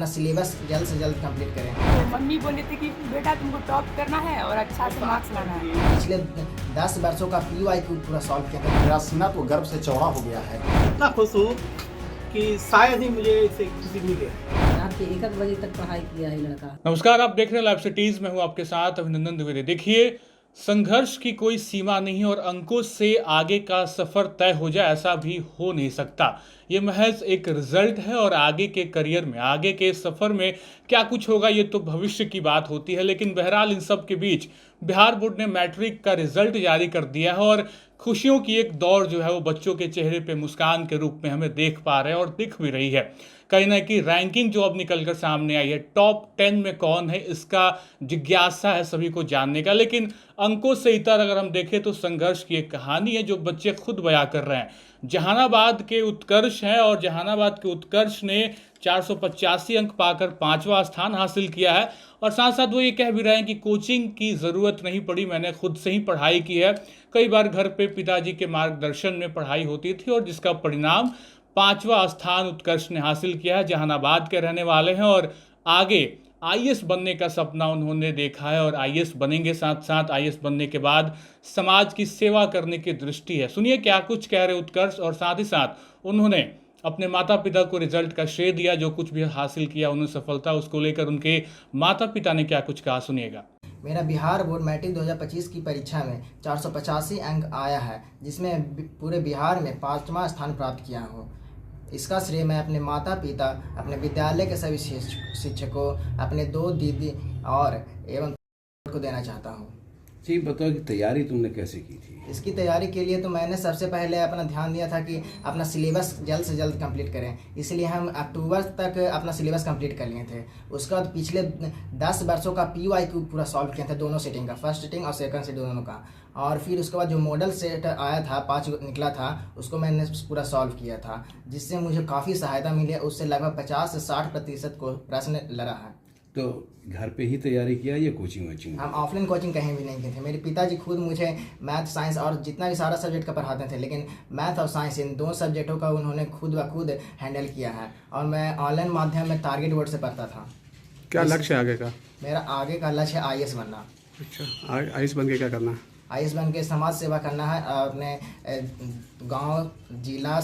अपना सिलेबस जल्द से जल्द कंप्लीट करें। तो मम्मी बोले थे कि बेटा तुमको टॉप करना है और अच्छा से मार्क्स लाना है। पिछले 10 वर्षों का PYQ पूरा सॉल्व किया था। मेरा सीना तो गर्व से चौड़ा हो गया है। इतना खुश हूँ कि शायद ही मुझे इसे खुशी मिले। रात के 1 बजे तक पढ़ाई किया है लड़का। नमस्कार, आप देख रहे हैं लाइव सिटीज में हूं आपके साथ अभिनंदन द्विवेदी। देखिए, संघर्ष की कोई सीमा नहीं और अंकों से आगे का सफर तय हो जाए ऐसा भी हो नहीं सकता। ये महज एक रिजल्ट है और आगे के करियर में, आगे के सफर में क्या कुछ होगा ये तो भविष्य की बात होती है। लेकिन बहरहाल इन सब के बीच बिहार बोर्ड ने मैट्रिक का रिजल्ट जारी कर दिया है और खुशियों की एक दौड़ जो है वो बच्चों के चेहरे पे मुस्कान के रूप में हमें देख पा रहे हैं और दिख भी रही है। कहीं ना कहीं रैंकिंग जो अब निकलकर सामने आई है, टॉप 10 में कौन है इसका जिज्ञासा है सभी को जानने का। लेकिन अंकों से इतर अगर हम देखें तो संघर्ष की एक कहानी है जो बच्चे खुद बयां कर रहे हैं। जहानाबाद के उत्कर्ष हैं और जहानाबाद के उत्कर्ष ने 485 अंक पाकर 5वां स्थान हासिल किया है और साथ साथ वो ये कह भी रहे हैं कि कोचिंग की ज़रूरत नहीं पड़ी, मैंने खुद से ही पढ़ाई की है। कई बार घर पे पिताजी के मार्गदर्शन में पढ़ाई होती थी और जिसका परिणाम 5वां स्थान उत्कर्ष ने हासिल किया है। जहानाबाद के रहने वाले हैं और आगे IAS बनने का सपना उन्होंने देखा है और IAS बनेंगे, साथ साथ IAS बनने के बाद समाज की सेवा करने की दृष्टि है। सुनिए क्या कुछ कह रहे उत्कर्ष और साथ ही साथ उन्होंने अपने माता पिता को रिजल्ट का श्रेय दिया। जो कुछ भी हासिल किया उन्होंने सफलता, उसको लेकर उनके माता पिता ने क्या कुछ कहा, सुनिएगा। मेरा बिहार बोर्ड मैट्रिक 2025 की परीक्षा में 485 अंक आया है, जिसमें पूरे बिहार में 5वां स्थान प्राप्त किया हूँ। इसका श्रेय मैं अपने माता पिता, अपने विद्यालय के सभी शिक्षकों, अपने 2 दीदी और एवं को देना चाहता हूँ। जी बताओ कि तैयारी तुमने कैसे की थी? इसकी तैयारी के लिए तो मैंने सबसे पहले अपना ध्यान दिया था कि अपना सिलेबस जल्द से जल्द कंप्लीट करें, इसलिए हम अक्टूबर तक अपना सिलेबस कंप्लीट कर लिए थे। उसके बाद पिछले 10 वर्षों का PYQ पूरा सॉल्व किया था, दोनों सेटिंग का, फर्स्ट सेटिंग और सेकंड सेटिंग दोनों का। और फिर उसके बाद जो मॉडल सेट आया था 5 निकला था, उसको मैंने पूरा सॉल्व किया था, जिससे मुझे काफ़ी सहायता मिली। उससे लगभग 50 से 60% को प्रश्न लड़ा है। तो घर पे ही तैयारी किया या कोचिंग वोचिंग? हम ऑफलाइन कोचिंग कहीं भी नहीं किए थे। मेरे पिताजी खुद मुझे मैथ, साइंस और जितना भी सारा सब्जेक्ट का पढ़ाते थे, लेकिन मैथ और साइंस इन 2 सब्जेक्टों का उन्होंने खुद ब खुद हैंडल किया है और मैं ऑनलाइन माध्यम में टारगेट बोर्ड से पढ़ता था। क्या लक्ष्य है आगे का? मेरा आगे का लक्ष्य है IAS बनना। अच्छा, IAS बन के क्या करना है? IAS बन के समाज सेवा करना है, अपने गांव, जिला,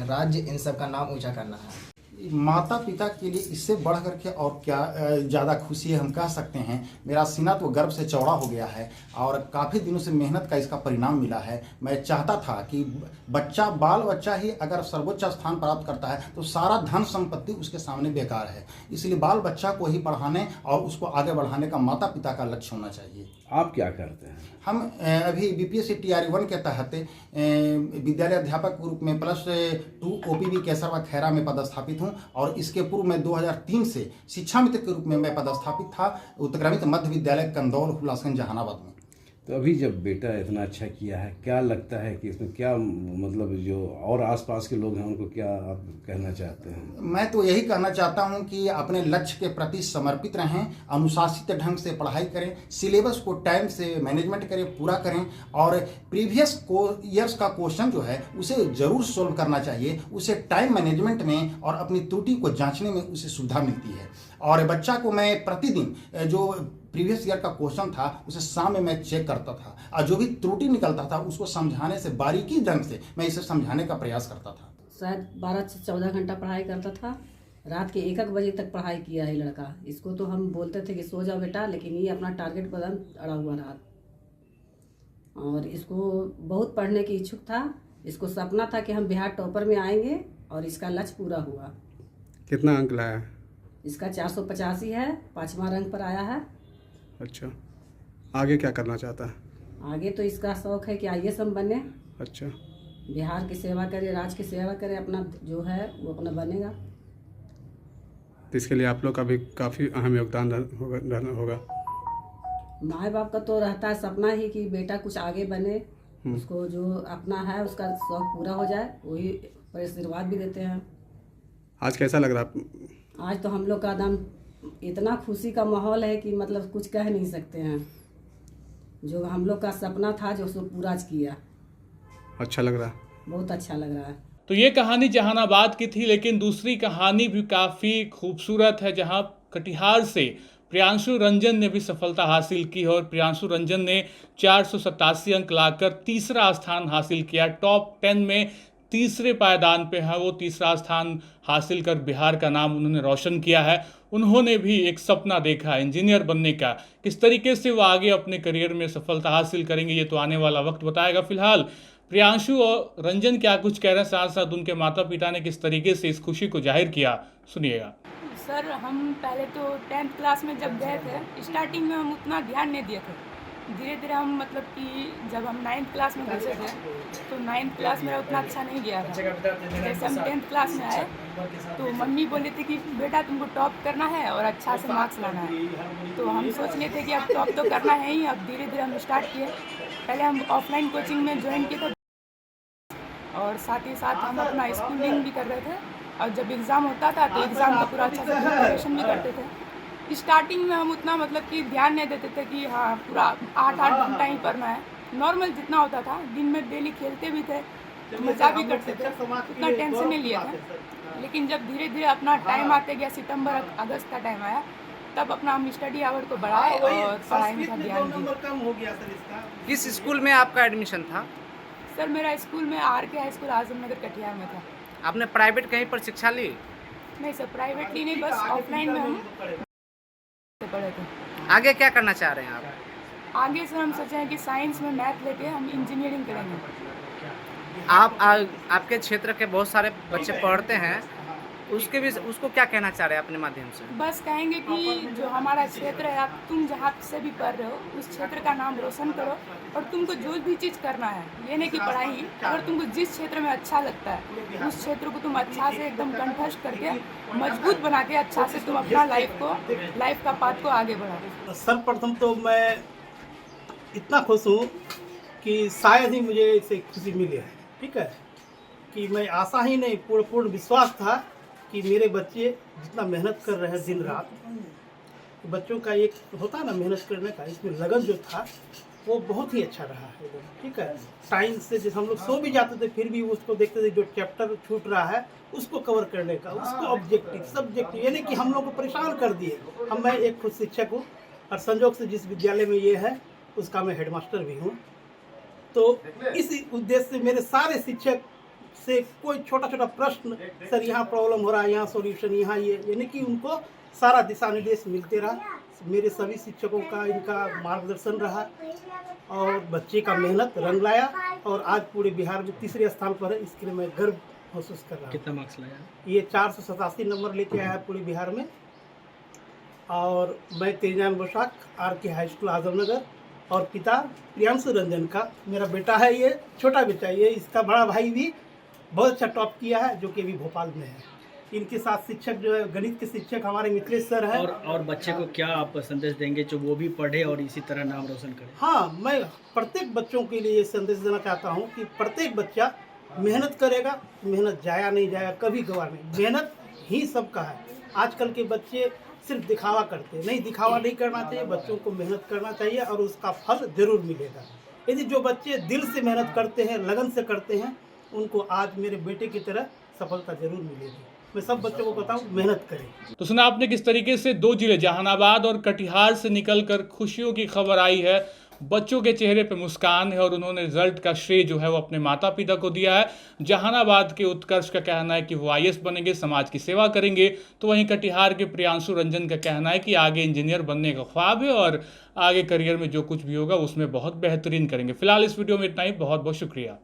राज्य इन सब का नाम ऊंचा करना है। माता पिता के लिए इससे बढ़ करके और क्या ज़्यादा खुशी है हम कह सकते हैं। मेरा सीना तो गर्व से चौड़ा हो गया है और काफ़ी दिनों से मेहनत का इसका परिणाम मिला है। मैं चाहता था कि बाल बच्चा ही अगर सर्वोच्च स्थान प्राप्त करता है तो सारा धन संपत्ति उसके सामने बेकार है। इसलिए बाल बच्चा को ही पढ़ाने और उसको आगे बढ़ाने का माता पिता का लक्ष्य होना चाहिए। आप क्या करते हैं? हम अभी BPSC TR1 के तहत विद्यालय अध्यापक के रूप में +2 OPV केसरवा खैरा में पदस्थापित हूं और इसके पूर्व में 2003 से शिक्षा मित्र के रूप में मैं पदस्थापित था उत्क्रमित मध्य विद्यालय कंदौल, हुलासगंज, जहानाबाद में। तो अभी जब बेटा इतना अच्छा किया है, क्या लगता है कि इसमें क्या मतलब जो और आसपास के लोग हैं उनको क्या आप कहना चाहते हैं? मैं तो यही कहना चाहता हूं कि अपने लक्ष्य के प्रति समर्पित रहें, अनुशासित ढंग से पढ़ाई करें, सिलेबस को टाइम से मैनेजमेंट करें, पूरा करें और प्रीवियस ईयर्स का क्वेश्चन जो है उसे ज़रूर सोल्व करना चाहिए। उसे टाइम मैनेजमेंट में और अपनी त्रुटि को जाँचने में उसे सुविधा मिलती है। और बच्चा को मैं प्रतिदिन जो प्रीवियस ईयर का क्वेश्चन था उसे शाम में मैं चेक करता था और जो भी त्रुटि निकलता था उसको समझाने से, बारीकी ढंग से मैं इसे समझाने का प्रयास करता था। शायद 12 से 14 घंटा पढ़ाई करता था। रात के 1 बजे तक पढ़ाई किया है लड़का। इसको तो हम बोलते थे कि सो जाओ बेटा, लेकिन ये अपना टारगेट पर अड़ा हुआ रहा और इसको बहुत पढ़ने की इच्छुक था। इसको सपना था कि हम बिहार टॉपर में आएंगे और इसका लक्ष्य पूरा हुआ। कितना अंक लाया? इसका 485 है, 5वां रैंक पर आया है। अच्छा, आगे क्या करना चाहता है? आगे तो इसका शौक है कि IAS हम बने। अच्छा, बिहार की सेवा करे, राज्य की सेवा करे, अपना जो है वो अपना बनेगा। तो इसके लिए आप लोग का भी काफ़ी अहम योगदान होगा। माँ बाप का तो रहता है सपना ही कि बेटा कुछ आगे बने, उसको जो अपना है उसका शौक पूरा हो जाए, वही आशीर्वाद भी देते हैं। आज कैसा लग रहा है? आज तो हम लोग का एकदम इतना खुशी का माहौल है कि मतलब कुछ कह नहीं सकते हैं। जो हम लोग का सपना था जो उसको पूरा किया। अच्छा लग रहा है? बहुत अच्छा लग रहा है। तो ये कहानी जहानाबाद की थी, लेकिन दूसरी कहानी भी काफ़ी खूबसूरत है, जहां कटिहार से प्रियांशु रंजन ने भी सफलता हासिल की और प्रियांशु रंजन ने 487 अंक लाकर तीसरा स्थान हासिल किया। टॉप 10 में तीसरे पायदान पे है वो, तीसरा स्थान हासिल कर बिहार का नाम उन्होंने रोशन किया है। उन्होंने भी एक सपना देखा इंजीनियर बनने का, किस तरीके से वो आगे अपने करियर में सफलता हासिल करेंगे ये तो आने वाला वक्त बताएगा। फिलहाल प्रियांशु और रंजन क्या कुछ कह रहे हैं, साथ साथ उनके माता पिता ने किस तरीके से इस खुशी को जाहिर किया, सुनिएगा। सर हम पहले तो 10th क्लास में जब गए थे, स्टार्टिंग में हम उतना ध्यान नहीं दिए थे। धीरे धीरे हम मतलब कि जब हम 9th क्लास में घुसे थे तो 9th क्लास मेरा उतना अच्छा नहीं गया था। जैसे हम 10th क्लास में आए तो मम्मी बोले थे कि बेटा तुमको टॉप करना है और अच्छा से मार्क्स लाना है। तो हम सोच लिए थे कि अब टॉप तो करना है ही। अब धीरे धीरे हम स्टार्ट किए। पहले हम ऑफलाइन कोचिंग में ज्वाइन किए थे और साथ ही साथ हम अपना स्कूलिंग भी कर रहे थे, और जब एग्ज़ाम होता था तो एग्ज़ाम का पूरा अच्छा से प्रिपरेशन भी करते थे। स्टार्टिंग में हम उतना मतलब कि ध्यान नहीं देते थे कि हाँ पूरा 8-8 घंटा ही पढ़ना है। नॉर्मल जितना होता था, दिन में डेली खेलते भी थे, मज़ा भी करते थे, उतना टेंशन नहीं लिया था। लेकिन जब धीरे धीरे अपना टाइम आते गया, सितंबर अगस्त का टाइम आया, तब अपना हम स्टडी आवर को बढ़ाए और पढ़ाई में ध्यान दिया। किस स्कूल में आपका एडमिशन था? सर मेरा स्कूल में RK high school Azamnagar Katihar में था। आपने प्राइवेट कहीं पर शिक्षा ली? नहीं सर, प्राइवेटली नहीं, बस ऑफलाइन में हम पढ़े थे। आगे क्या करना चाह रहे हैं आप? आगे सर हम सोचे हैं कि साइंस में मैथ लेके हम इंजीनियरिंग करेंगे। आपके क्षेत्र के बहुत सारे बच्चे पढ़ते हैं, उसको क्या कहना चाह रहे हैं अपने माध्यम से? बस कहेंगे कि जो हमारा क्षेत्र है, आप तुम जहाँ से भी पढ़ रहे हो उस क्षेत्र का नाम रोशन करो, और तुमको जो भी चीज़ करना है, ये नहीं कि पढ़ाई, अगर तुमको जिस क्षेत्र में अच्छा लगता है उस क्षेत्र को तुम अच्छा से एकदम कंठस्थ करके मजबूत बना के अच्छा से तुम अपना लाइफ का पाथ को आगे बढ़ाओ। सर्वप्रथम तो मैं इतना खुश हूँ कि शायद ही मुझे इससे खुशी मिली है, ठीक है, कि मैं आशा ही नहीं पूर्ण विश्वास था कि मेरे बच्चे जितना मेहनत कर रहे हैं दिन रात, तो बच्चों का एक होता है ना मेहनत करने का, इसमें लगन जो था वो बहुत ही अच्छा रहा है, ठीक है। टाइम से जैसे हम लोग सो भी जाते थे फिर भी उसको देखते थे, जो चैप्टर छूट रहा है उसको कवर करने का, उसको ऑब्जेक्टिव सब्जेक्टिव, यानी कि हम लोग को परेशान कर दिए। मैं एक खुद शिक्षक हूँ और संजोग से जिस विद्यालय में ये है उसका मैं हेडमास्टर भी हूँ। तो इस उद्देश्य से मेरे सारे शिक्षक से कोई छोटा छोटा प्रश्न, सर यहाँ प्रॉब्लम हो रहा है, यहाँ सॉल्यूशन, यहाँ ये, यानी कि उनको सारा दिशा निर्देश मिलते रहा। मेरे सभी शिक्षकों का इनका मार्गदर्शन रहा और बच्चे का मेहनत रंग लाया और आज पूरे बिहार में तीसरे स्थान पर है। इसके लिए मैं गर्व महसूस कर रहा हूँ। कितना मार्क्स लाया? ये 487 नंबर लेके आया है पूरे बिहार में। और मैं तेजान बोशाक, RK हाई स्कूल आजमनगर, और पिता प्रियांशु रंजन का मेरा बेटा है, ये छोटा बेटा, ये इसका बड़ा भाई भी बहुत अच्छा टॉप किया है, जो कि अभी भोपाल में है। इनके साथ शिक्षक जो है गणित के शिक्षक हमारे मिथिलेश सर हैं। और बच्चे को क्या आप संदेश देंगे जो वो भी पढ़े और इसी तरह नाम रोशन करे? हाँ, मैं प्रत्येक बच्चों के लिए ये संदेश देना चाहता हूँ कि प्रत्येक बच्चा मेहनत करेगा, मेहनत जाया नहीं जाएगा, कभी गवा नहीं, मेहनत ही सबका है। आजकल के बच्चे सिर्फ दिखावा करते नहीं, दिखावा नहीं करना चाहिए, बच्चों को मेहनत करना चाहिए और उसका फल जरूर मिलेगा। यदि जो बच्चे दिल से मेहनत करते हैं, लगन से करते हैं, उनको आज मेरे बेटे की तरह सफलता जरूर मिलेगी। मैं सब बच्चों को बताऊं, मेहनत करें। तो सुना आपने किस तरीके से दो जिले जहानाबाद और कटिहार से निकलकर खुशियों की खबर आई है। बच्चों के चेहरे पे मुस्कान है और उन्होंने रिजल्ट का श्रेय जो है वो अपने माता पिता को दिया है। जहानाबाद के उत्कर्ष का कहना है कि वो IAS बनेंगे, समाज की सेवा करेंगे, तो वहीं कटिहार के प्रियांशु रंजन का कहना है कि आगे इंजीनियर बनने का ख्वाब है और आगे करियर में जो कुछ भी होगा उसमें बहुत बेहतरीन करेंगे। फिलहाल इस वीडियो में इतना ही, बहुत बहुत शुक्रिया।